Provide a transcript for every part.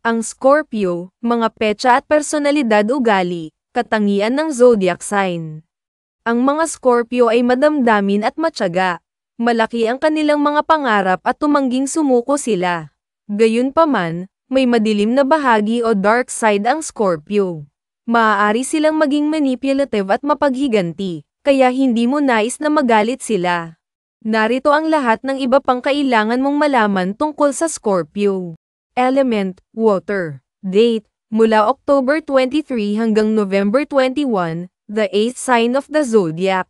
Ang Scorpio, mga petsa at personalidad ugali, katangian ng zodiac sign. Ang mga Scorpio ay madamdamin at matyaga. Malaki ang kanilang mga pangarap at tumangging sumuko sila. Gayunpaman, may madilim na bahagi o dark side ang Scorpio. Maaari silang maging manipulative at mapaghiganti, kaya hindi mo nais na magalit sila. Narito ang lahat ng iba pang kailangan mong malaman tungkol sa Scorpio. Element, water. Date, mula October 23 hanggang November 21, the 8th sign of the zodiac.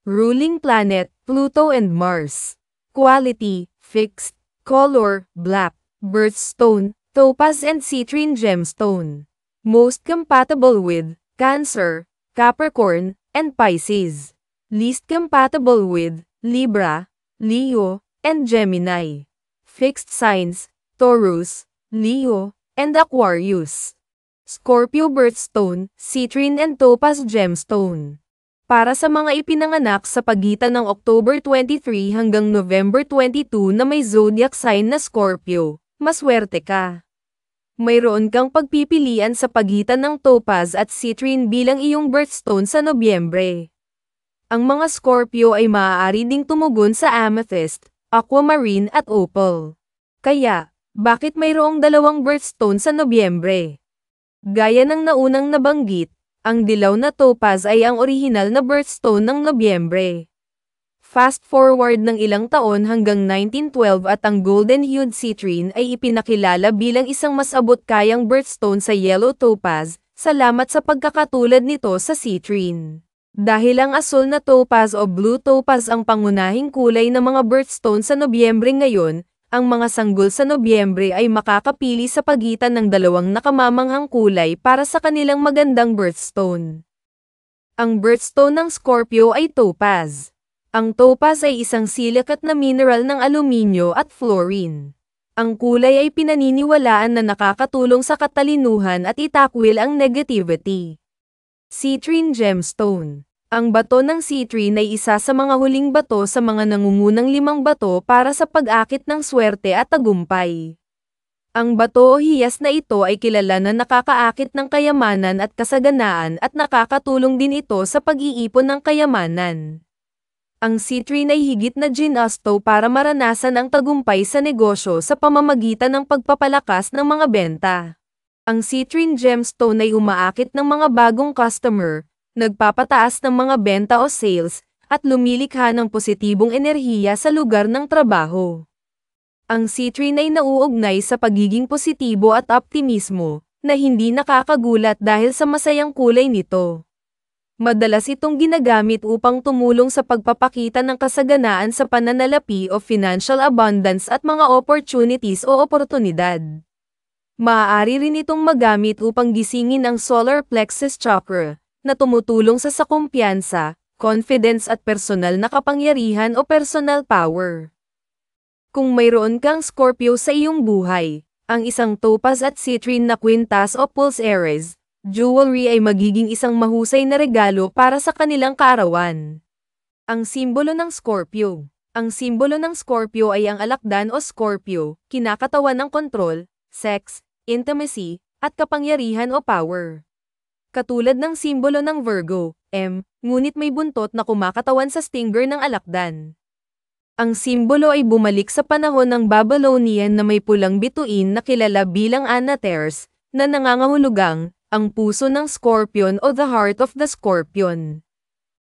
Ruling planet, Pluto and Mars. Quality, fixed. Color, black. Birthstone, topaz and citrine gemstone. Most compatible with Cancer, Capricorn, and Pisces. Least compatible with Libra, Leo, and Gemini. Fixed signs, Taurus, Leo, and Aquarius. Scorpio birthstone, citrine and topaz gemstone. Para sa mga ipinanganak sa pagitan ng October 23 hanggang November 22 na may zodiac sign na Scorpio, maswerte ka. Mayroon kang pagpipilian sa pagitan ng topaz at citrine bilang iyong birthstone sa Nobyembre. Ang mga Scorpio ay maaari ding tumugon sa amethyst, aquamarine at opal. Kaya, bakit mayroong dalawang birthstone sa Nobyembre? Gaya ng naunang nabanggit, ang dilaw na topaz ay ang orihinal na birthstone ng Nobyembre. Fast forward ng ilang taon hanggang 1912 at ang golden-hued citrine ay ipinakilala bilang isang mas abot-kayang birthstone sa yellow topaz, salamat sa pagkakatulad nito sa citrine. Dahil ang asul na topaz o blue topaz ang pangunahing kulay ng mga birthstone sa Nobyembre ngayon, ang mga sanggol sa Nobyembre ay makakapili sa pagitan ng dalawang nakamamanghang kulay para sa kanilang magandang birthstone. Ang birthstone ng Scorpio ay topaz. Ang topaz ay isang silikate na mineral ng aluminyo at fluorine. Ang kulay ay pinaniniwalaan na nakakatulong sa katalinuhan at itakwil ang negativity. Citrine gemstone. Ang bato ng citrine ay isa sa mga huling bato sa mga nangungunang 5 bato para sa pag-akit ng swerte at tagumpay. Ang bato o hiyas na ito ay kilala na nakakaakit ng kayamanan at kasaganaan at nakakatulong din ito sa pag-iipon ng kayamanan. Ang citrine ay higit na ginusto para maranasan ang tagumpay sa negosyo sa pamamagitan ng pagpapalakas ng mga benta. Ang citrine gemstone ay umaakit ng mga bagong customer, nagpapataas ng mga benta o sales, at lumilikha ng positibong enerhiya sa lugar ng trabaho. Ang citrine ay nauugnay sa pagiging positibo at optimismo, na hindi nakakagulat dahil sa masayang kulay nito. Madalas itong ginagamit upang tumulong sa pagpapakita ng kasaganaan sa pananalapi o financial abundance at mga opportunities o oportunidad. Maaari rin itong magamit upang gisingin ang solar plexus chakra, na tumutulong sa kumpiyansa, confidence at personal na kapangyarihan o personal power. Kung mayroon kang Scorpio sa iyong buhay, ang isang topaz at citrine na kwintas o pulseres, jewelry ay magiging isang mahusay na regalo para sa kanilang kaarawan. Ang simbolo ng Scorpio. Ang simbolo ng Scorpio ay ang alakdan o Scorpio, kinakatawan ng kontrol, sex, intimacy, at kapangyarihan o power. Katulad ng simbolo ng Virgo, M, ngunit may buntot na kumakatawan sa stinger ng alakdan. Ang simbolo ay bumalik sa panahon ng Babylonian na may pulang bituin na kilala bilang Anateres, na nangangahulugang, ang puso ng Scorpion o the heart of the Scorpion.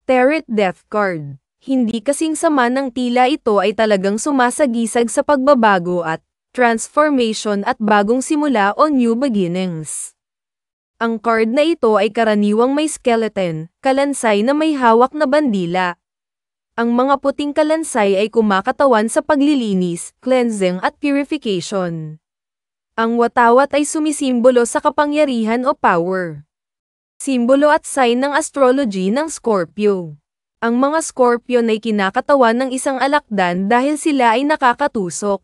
Tarot Death Card. Hindi kasing sama ng tila ito ay talagang sumasagisag sa pagbabago at transformation at bagong simula o new beginnings. Ang card na ito ay karaniwang may skeleton, kalansay na may hawak na bandila. Ang mga puting kalansay ay kumakatawan sa paglilinis, cleansing at purification. Ang watawat ay sumisimbolo sa kapangyarihan o power. Simbolo at sign ng astrology ng Scorpio. Ang mga Scorpion ay kinakatawan ng isang alakdan dahil sila ay nakakatusok.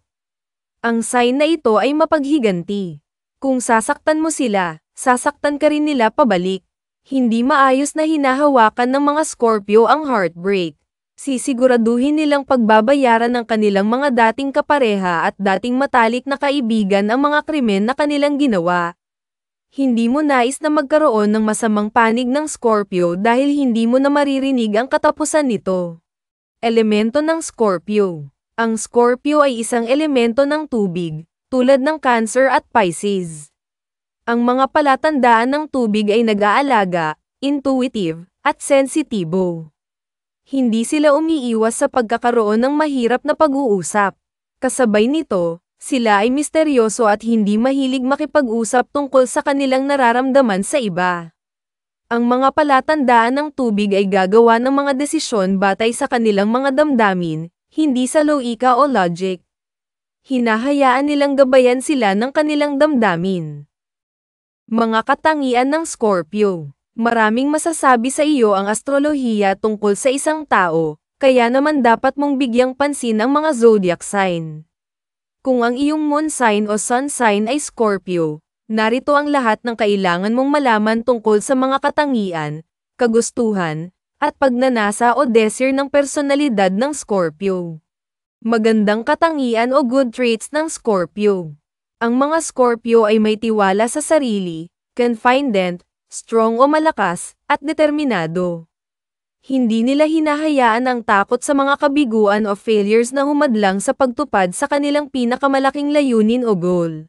Ang sign na ito ay mapaghiganti. Kung sasaktan mo sila, sasaktan ka rin nila pabalik. Hindi maayos na hinahawakan ng mga Scorpio ang heartbreak. Sisiguraduhin nilang pagbabayaran ng kanilang mga dating kapareha at dating matalik na kaibigan ang mga krimen na kanilang ginawa. Hindi mo nais na magkaroon ng masamang panig ng Scorpio dahil hindi mo na maririnig ang katapusan nito. Elemento ng Scorpio. Ang Scorpio ay isang elemento ng tubig, tulad ng Cancer at Pisces. Ang mga palatandaan ng tubig ay nag-aalaga, intuitive, at sensitibo. Hindi sila umiiwas sa pagkakaroon ng mahirap na pag-uusap. Kasabay nito, sila ay misteryoso at hindi mahilig makipag-usap tungkol sa kanilang nararamdaman sa iba. Ang mga palatandaan ng tubig ay gagawa ng mga desisyon batay sa kanilang mga damdamin, hindi sa loika o logic. Hinahayaan nilang gabayan sila ng kanilang damdamin. Mga katangian ng Scorpio. Maraming masasabi sa iyo ang astrolohiya tungkol sa isang tao, kaya naman dapat mong bigyang pansin ang mga zodiac sign. Kung ang iyong moon sign o sun sign ay Scorpio, narito ang lahat ng kailangan mong malaman tungkol sa mga katangian, kagustuhan, at pagnanasa o desire ng personalidad ng Scorpio. Magandang katangian o good traits ng Scorpio. Ang mga Scorpio ay may tiwala sa sarili, confident, strong o malakas, at determinado. Hindi nila hinahayaan ang takot sa mga kabiguan o failures na humadlang sa pagtupad sa kanilang pinakamalaking layunin o goal.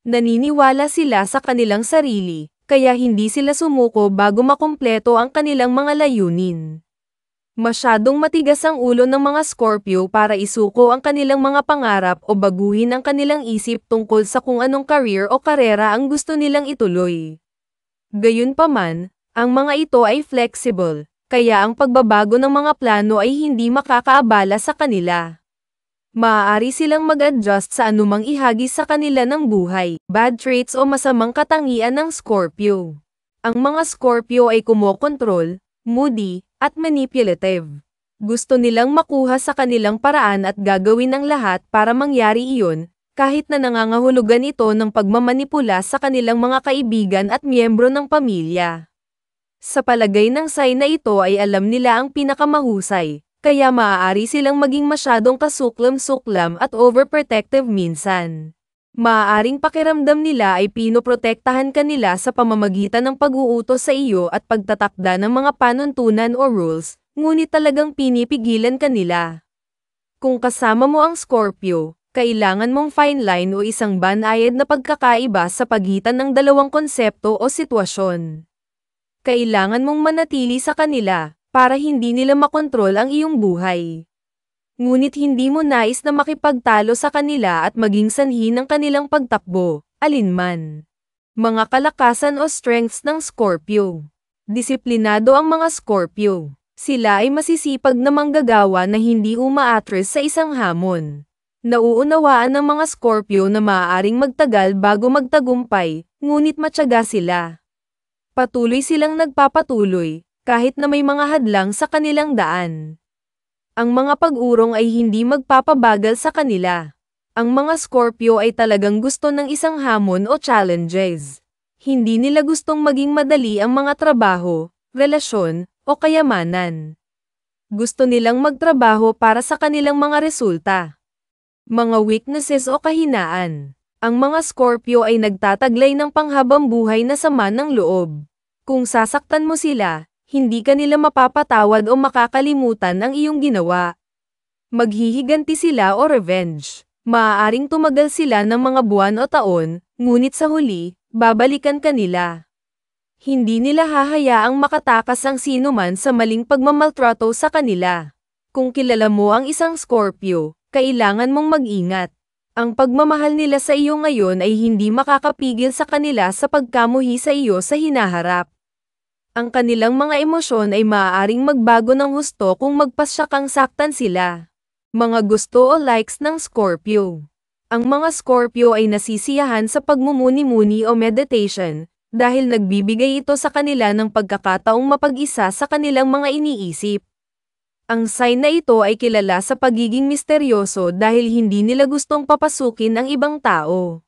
Naniniwala sila sa kanilang sarili, kaya hindi sila sumuko bago makumpleto ang kanilang mga layunin. Masyadong matigas ang ulo ng mga Scorpio para isuko ang kanilang mga pangarap o baguhin ang kanilang isip tungkol sa kung anong career o karera ang gusto nilang ituloy. Gayunpaman, ang mga ito ay flexible, kaya ang pagbabago ng mga plano ay hindi makakaabala sa kanila. Maaari silang mag-adjust sa anumang ihagis sa kanila ng buhay. Bad traits o masamang katangian ng Scorpio. Ang mga Scorpio ay kumokontrol, moody, at manipulative. Gusto nilang makuha sa kanilang paraan at gagawin ang lahat para mangyari iyon, kahit na nangangahulugan ito ng pagmamanipula sa kanilang mga kaibigan at miyembro ng pamilya. Sa palagay ng sign na ito ay alam nila ang pinakamahusay, kaya maaari silang maging masyadong kasuklam-suklam at overprotective minsan. Maaaring pakiramdam nila ay pinoprotektahan ka nila sa pamamagitan ng pag-uutos sa iyo at pagtatakda ng mga panuntunan o rules, ngunit talagang pinipigilan ka nila. Kung kasama mo ang Scorpio, kailangan mong fine line o isang banayad na pagkakaiba sa pagitan ng dalawang konsepto o sitwasyon. Kailangan mong manatili sa kanila, para hindi nila makontrol ang iyong buhay. Ngunit hindi mo nais na makipagtalo sa kanila at maging sanhi ng kanilang pagtakbo, alinman. Mga kalakasan o strengths ng Scorpio. Disiplinado ang mga Scorpio. Sila ay masisipag na manggagawa na hindi umaatras sa isang hamon. Nauunawaan ng mga Scorpio na maaaring magtagal bago magtagumpay, ngunit matyaga sila. Patuloy silang nagpapatuloy, kahit na may mga hadlang sa kanilang daan. Ang mga pag-urong ay hindi magpapabagal sa kanila. Ang mga Scorpio ay talagang gusto ng isang hamon o challenges. Hindi nila gustong maging madali ang mga trabaho, relasyon, o kayamanan. Gusto nilang magtrabaho para sa kanilang mga resulta. Mga weaknesses o kahinaan. Ang mga Scorpio ay nagtataglay ng panghabang buhay na sama ng loob. Kung sasaktan mo sila, hindi ka nila mapapatawad o makakalimutan ang iyong ginawa. Maghihiganti sila o revenge. Maaaring tumagal sila ng mga buwan o taon, ngunit sa huli, babalikan ka nila. Hindi nila hahayaang makatakas ang sinuman sa maling pagmamaltrato sa kanila. Kung kilala mo ang isang Scorpio, kailangan mong mag-ingat. Ang pagmamahal nila sa iyo ngayon ay hindi makakapigil sa kanila sa pagkamuhi sa iyo sa hinaharap. Ang kanilang mga emosyon ay maaaring magbago ng husto kung magpasya kang saktan sila. Mga gusto o likes ng Scorpio. Ang mga Scorpio ay nasisiyahan sa pagmumuni-muni o meditation, dahil nagbibigay ito sa kanila ng pagkakataong mapag-isa sa kanilang mga iniisip. Ang sign na ito ay kilala sa pagiging misteryoso dahil hindi nila gustong papasukin ang ibang tao.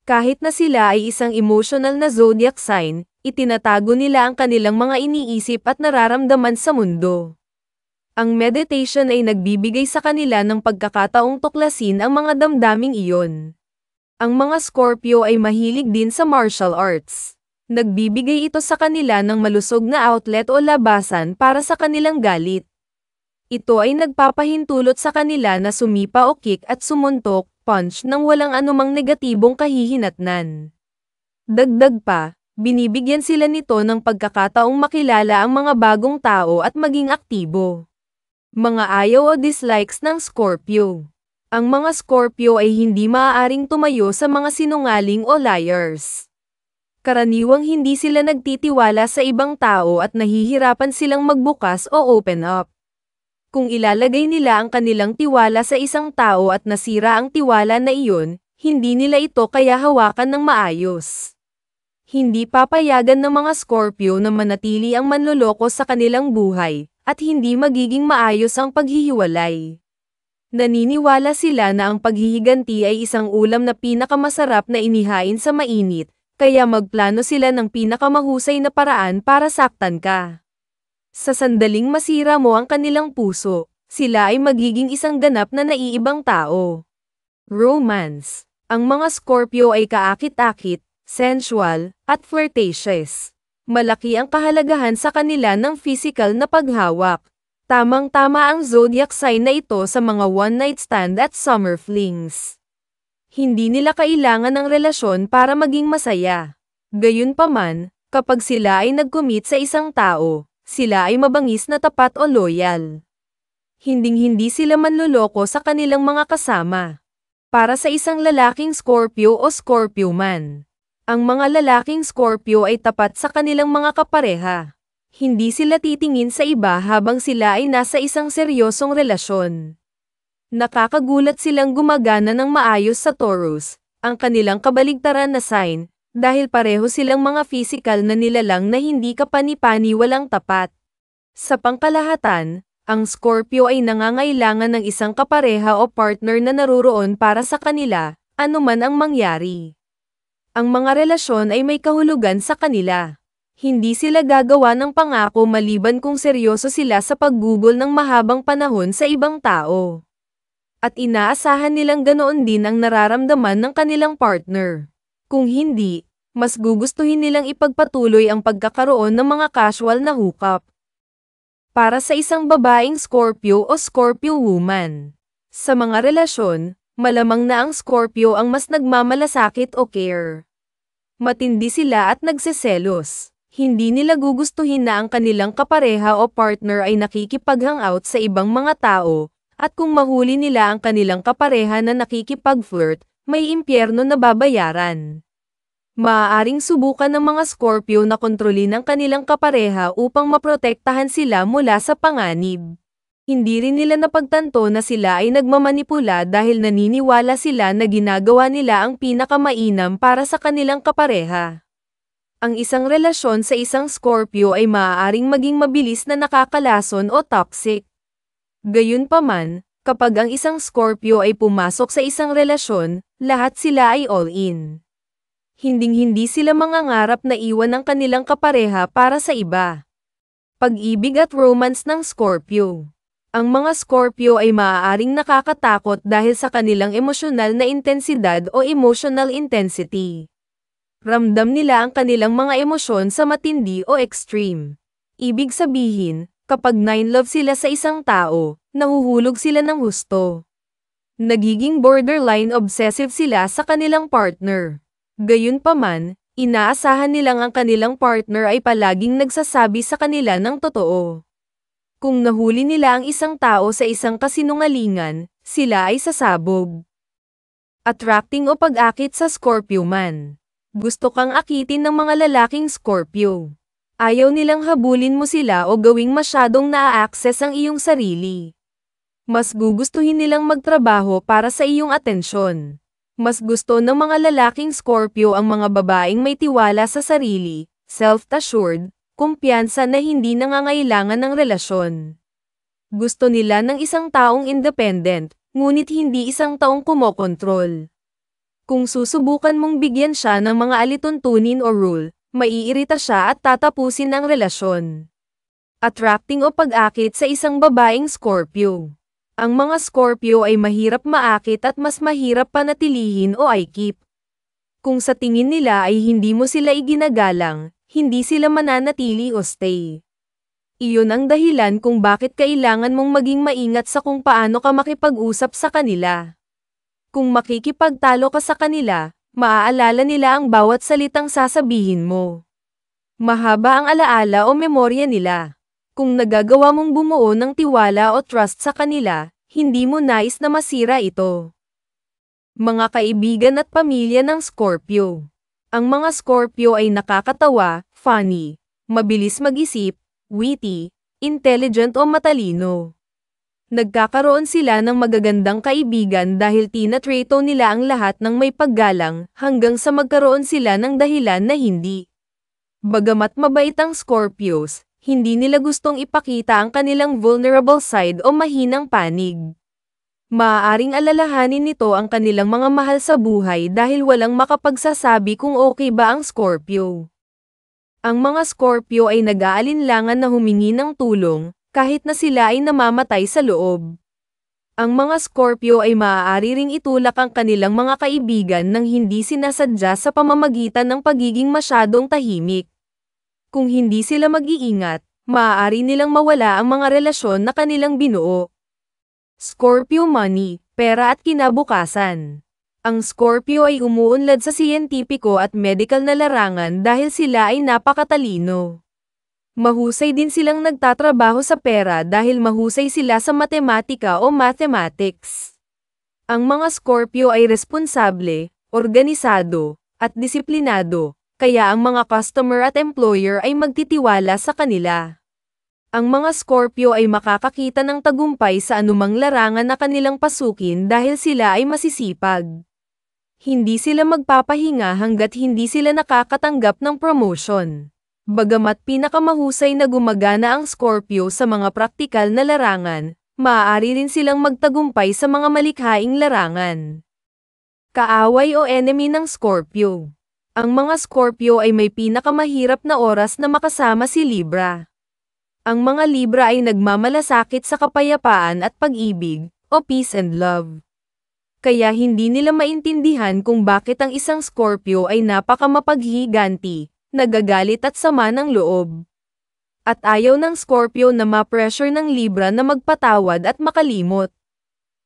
Kahit na sila ay isang emotional na zodiac sign, itinatago nila ang kanilang mga iniisip at nararamdaman sa mundo. Ang meditation ay nagbibigay sa kanila ng pagkakataong tuklasin ang mga damdaming iyon. Ang mga Scorpio ay mahilig din sa martial arts. Nagbibigay ito sa kanila ng malusog na outlet o labasan para sa kanilang galit. Ito ay nagpapahintulot sa kanila na sumipa o kick at sumuntok, punch nang walang anumang negatibong kahihinatnan. Dagdag pa, binibigyan sila nito ng pagkakataong makilala ang mga bagong tao at maging aktibo. Mga ayaw o dislikes ng Scorpio. Ang mga Scorpio ay hindi maaaring tumayo sa mga sinungaling o liars. Karaniwang hindi sila nagtitiwala sa ibang tao at nahihirapan silang magbukas o open up. Kung ilalagay nila ang kanilang tiwala sa isang tao at nasira ang tiwala na iyon, hindi nila ito kaya hawakan ng maayos. Hindi papayagan ng mga Scorpio na manatili ang manloloko sa kanilang buhay, at hindi magiging maayos ang paghihiwalay. Naniniwala sila na ang paghihiganti ay isang ulam na pinakamasarap na inihain sa mainit, kaya magplano sila ng pinakamahusay na paraan para saktan ka. Sa sandaling masira mo ang kanilang puso, sila ay magiging isang ganap na naiibang tao. Romance. Ang mga Scorpio ay kaakit-akit, sensual, at flirtatious. Malaki ang kahalagahan sa kanila ng physical na paghawak. Tamang-tama ang zodiac sign na ito sa mga one-night stand at summer flings. Hindi nila kailangan ng relasyon para maging masaya. Gayunpaman, kapag sila ay nag-commit sa isang tao, sila ay mabangis na tapat o loyal. Hinding-hindi sila manloloko sa kanilang mga kasama. Para sa isang lalaking Scorpio o Scorpio man, ang mga lalaking Scorpio ay tapat sa kanilang mga kapareha. Hindi sila titingin sa iba habang sila ay nasa isang seryosong relasyon. Nakakagulat silang gumagana ng maayos sa Taurus, ang kanilang kabaligtaran na sign, dahil pareho silang mga physical na nilalang na hindi kapani-pani walang tapat. Sa pangkalahatan, ang Scorpio ay nangangailangan ng isang kapareha o partner na naruroon para sa kanila, anuman ang mangyari. Ang mga relasyon ay may kahulugan sa kanila. Hindi sila gagawa ng pangako maliban kung seryoso sila sa paggugol ng mahabang panahon sa ibang tao. At inaasahan nilang ganoon din ang nararamdaman ng kanilang partner. Kung hindi, mas gugustuhin nilang ipagpatuloy ang pagkakaroon ng mga casual na hookup. Para sa isang babaeng Scorpio o Scorpio woman. Sa mga relasyon, malamang na ang Scorpio ang mas nagmamalasakit o care. Matindi sila at nagseselos. Hindi nila gugustuhin na ang kanilang kapareha o partner ay nakikipag-hangout sa ibang mga tao, at kung mahuli nila ang kanilang kapareha na nakikipag-flirt, may impyerno na babayaran. Maaaring subukan ng mga Scorpio na kontrolin ang kanilang kapareha upang maprotektahan sila mula sa panganib. Hindi rin nila napagtanto na sila ay nagmamanipula dahil naniniwala sila na ginagawa nila ang pinakamainam para sa kanilang kapareha. Ang isang relasyon sa isang Scorpio ay maaaring maging mabilis na nakakalason o toxic. Gayunpaman, kapag ang isang Scorpio ay pumasok sa isang relasyon, lahat sila ay all-in. Hinding-hindi sila mangangarap na iwan ang kanilang kapareha para sa iba. Pag-ibig at romance ng Scorpio. Ang mga Scorpio ay maaaring nakakatakot dahil sa kanilang emosyonal na intensidad o emotional intensity. Ramdam nila ang kanilang mga emosyon sa matindi o extreme. Ibig sabihin, kapag nine-love sila sa isang tao, nahuhulog sila ng husto. Nagiging borderline obsessive sila sa kanilang partner. Gayunpaman, inaasahan nilang ang kanilang partner ay palaging nagsasabi sa kanila ng totoo. Kung nahuli nila ang isang tao sa isang kasinungalingan, sila ay sasabog. Attracting o pag-akit sa Scorpio man. Gusto kang akitin ng mga lalaking Scorpio. Ayaw nilang habulin mo sila o gawing masyadong naa-access ang iyong sarili. Mas gugustuhin nilang magtrabaho para sa iyong atensyon. Mas gusto ng mga lalaking Scorpio ang mga babaeng may tiwala sa sarili, self-assured, kumpiyansa na hindi nangangailangan ng relasyon. Gusto nila ng isang taong independent, ngunit hindi isang taong kumokontrol. Kung susubukan mong bigyan siya ng mga alituntunin o rule, maiirita siya at tatapusin ang relasyon. attracting o pag-akit sa isang babaeng Scorpio. Ang mga Scorpio ay mahirap maakit at mas mahirap panatilihin o i-keep. Kung sa tingin nila ay hindi mo sila iginagalang, hindi sila mananatili o stay. Iyon ang dahilan kung bakit kailangan mong maging maingat sa kung paano ka makipag-usap sa kanila. Kung makikipagtalo ka sa kanila, maaalala nila ang bawat salitang sasabihin mo. Mahaba ang alaala o memorya nila. Kung nagagawa mong bumuo ng tiwala o trust sa kanila, hindi mo nais na masira ito. Mga kaibigan at pamilya ng Scorpio. Ang mga Scorpio ay nakakatawa, funny, mabilis mag-isip, witty, intelligent o matalino. Nagkakaroon sila ng magagandang kaibigan dahil tinatreto nila ang lahat ng may paggalang hanggang sa magkaroon sila ng dahilan na hindi. Bagamat mabait ang Scorpios, hindi nila gustong ipakita ang kanilang vulnerable side o mahinang panig. Maaaring alalahanin nito ang kanilang mga mahal sa buhay dahil walang makapagsasabi kung okay ba ang Scorpio. Ang mga Scorpio ay nag-aalinlangan na humingi ng tulong, kahit na sila ay namamatay sa loob. Ang mga Scorpio ay maaari ring itulak ang kanilang mga kaibigan nang hindi sinasadya sa pamamagitan ng pagiging masyadong tahimik. Kung hindi sila mag-iingat, maaari nilang mawala ang mga relasyon na kanilang binuo. Scorpio money, pera at kinabukasan. Ang Scorpio ay umuunlad sa siyentipiko at medical na larangan dahil sila ay napakatalino. Mahusay din silang nagtatrabaho sa pera dahil mahusay sila sa matematika o mathematics. Ang mga Scorpio ay responsable, organisado, at disiplinado, kaya ang mga customer at employer ay magtitiwala sa kanila. Ang mga Scorpio ay makakakita ng tagumpay sa anumang larangan na kanilang pasukin dahil sila ay masisipag. Hindi sila magpapahinga hanggat hindi sila nakakatanggap ng promotion. Bagamat pinakamahusay na gumagana ang Scorpio sa mga praktikal na larangan, maaari rin silang magtagumpay sa mga malikhaing larangan. Kaaway o enemy ng Scorpio. Ang mga Scorpio ay may pinakamahirap na oras na makasama si Libra. Ang mga Libra ay nagmamalasakit sa kapayapaan at pag-ibig, o peace and love. Kaya hindi nila maintindihan kung bakit ang isang Scorpio ay napakamapaghiganti, nagagalit at sama ng loob. At ayaw ng Scorpio na ma-pressure ng Libra na magpatawad at makalimot.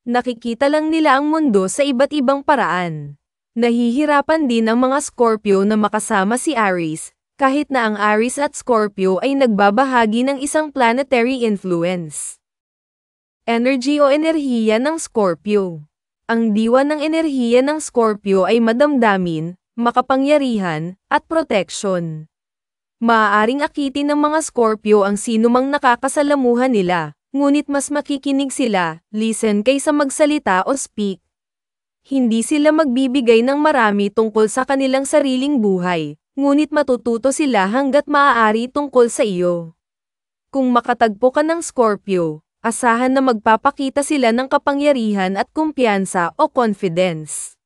Nakikita lang nila ang mundo sa iba't ibang paraan. Nahihirapan din ang mga Scorpio na makasama si Aries, kahit na ang Aries at Scorpio ay nagbabahagi ng isang planetary influence. Energy o enerhiya ng Scorpio. Ang diwa ng enerhiya ng Scorpio ay madamdamin, makapangyarihan, at protection. Maaaring akitin ng mga Scorpio ang sinumang nakakasalamuhan nila, ngunit mas makikinig sila, listen kaysa magsalita o speak. Hindi sila magbibigay ng marami tungkol sa kanilang sariling buhay, ngunit matututo sila hanggat maaari tungkol sa iyo. Kung makatagpo ka ng Scorpio, asahan na magpapakita sila ng kapangyarihan at kumpiyansa o confidence.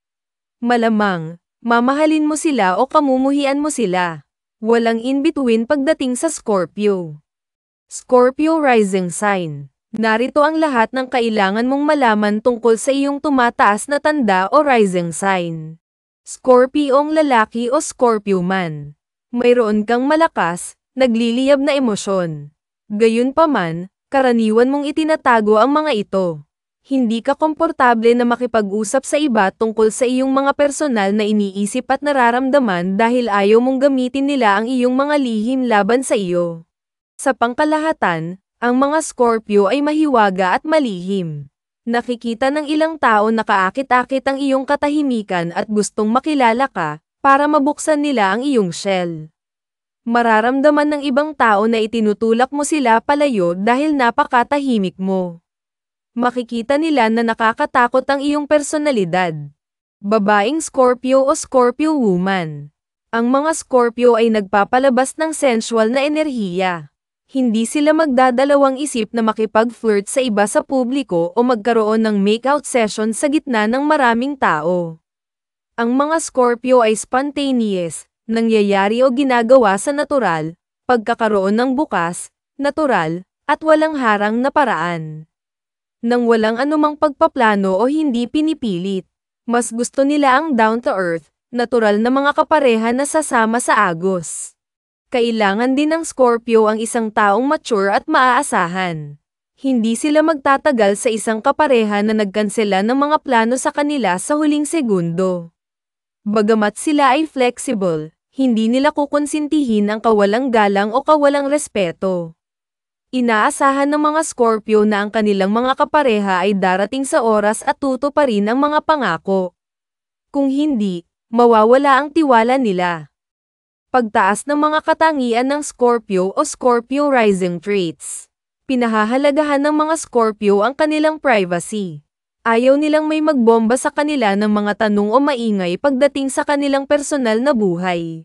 Malamang, mamahalin mo sila o kamumuhian mo sila. Walang in-between pagdating sa Scorpio. Scorpio rising sign. Narito ang lahat ng kailangan mong malaman tungkol sa iyong tumataas na tanda o rising sign. Scorpiong lalaki o Scorpio man. Mayroon kang malakas, nagliliyab na emosyon. Gayunpaman, karaniwan mong itinatago ang mga ito. Hindi ka komportable na makipag-usap sa iba tungkol sa iyong mga personal na iniisip at nararamdaman dahil ayaw mong gamitin nila ang iyong mga lihim laban sa iyo. Sa pangkalahatan, ang mga Scorpio ay mahiwaga at malihim. Nakikita ng ilang tao na kaakit-akit ang iyong katahimikan at gustong makilala ka, para mabuksan nila ang iyong shell. Mararamdaman ng ibang tao na itinutulak mo sila palayo dahil napakatahimik mo. Makikita nila na nakakatakot ang iyong personalidad. Babaeng Scorpio o Scorpio woman. Ang mga Scorpio ay nagpapalabas ng sensual na enerhiya. Hindi sila magdadalawang isip na makipag-flirt sa iba sa publiko o magkaroon ng make-out session sa gitna ng maraming tao. Ang mga Scorpio ay spontaneous, nangyayari o ginagawa sa natural, pagkakaroon ng bukas, natural, at walang harang na paraan. Nang walang anumang pagpaplano o hindi pinipilit. Mas gusto nila ang down-to-earth, natural na mga kapareha na sasama sa agos. Kailangan din ng Scorpio ang isang taong mature at maaasahan. Hindi sila magtatagal sa isang kapareha na nagkansela ng mga plano sa kanila sa huling segundo. Bagamat sila ay flexible, hindi nila kukonsintihin ang kawalang galang o kawalang respeto. Inaasahan ng mga Scorpio na ang kanilang mga kapareha ay darating sa oras at tutuparin ang mga pangako. Kung hindi, mawawala ang tiwala nila. Pagtaas ng mga katangian ng Scorpio o Scorpio rising traits. Pinahahalagahan ng mga Scorpio ang kanilang privacy. Ayaw nilang may magbomba sa kanila ng mga tanong o maingay pagdating sa kanilang personal na buhay.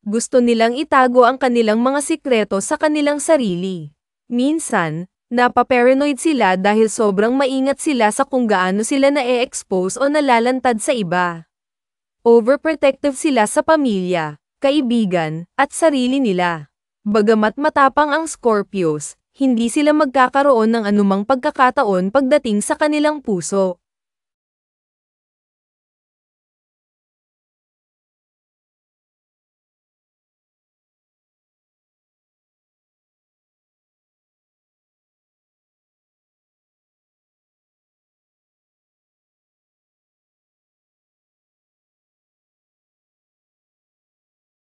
Gusto nilang itago ang kanilang mga sikreto sa kanilang sarili. Minsan, napaparanoid sila dahil sobrang maingat sila sa kung gaano sila na-e-expose o nalalantad sa iba. Overprotective sila sa pamilya, kaibigan, at sarili nila. Bagamat matapang ang Scorpios, hindi sila magkakaroon ng anumang pagkakataon pagdating sa kanilang puso.